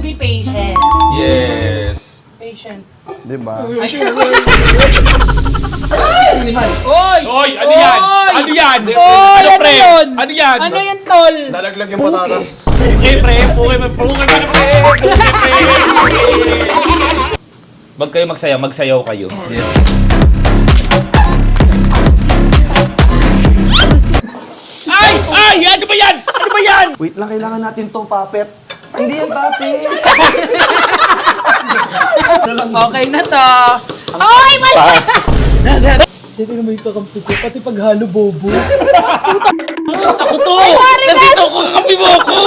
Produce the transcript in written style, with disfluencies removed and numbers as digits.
be patient. Yes. Patient. Diba? Oy! Oy, ano yan? Ano yan? Oy, Ano, ano pre? yun? Ano yan? Ano yan, tol? Nalaglag yung patatas. Okay, pre. Okay, pre. Wag kayo magsayaw, magsayaw kayo. Yes. Ay! Ay! Ano ba yan? Ano ba yan? Wait lang, kailangan natin to, Papet. Hindi yan, Papet. Okay na to. Oy, wala! Siyempre naman yung kakampi ko, pati paghalo bobo. Ako to! Nandito ako, kakampi mo ako!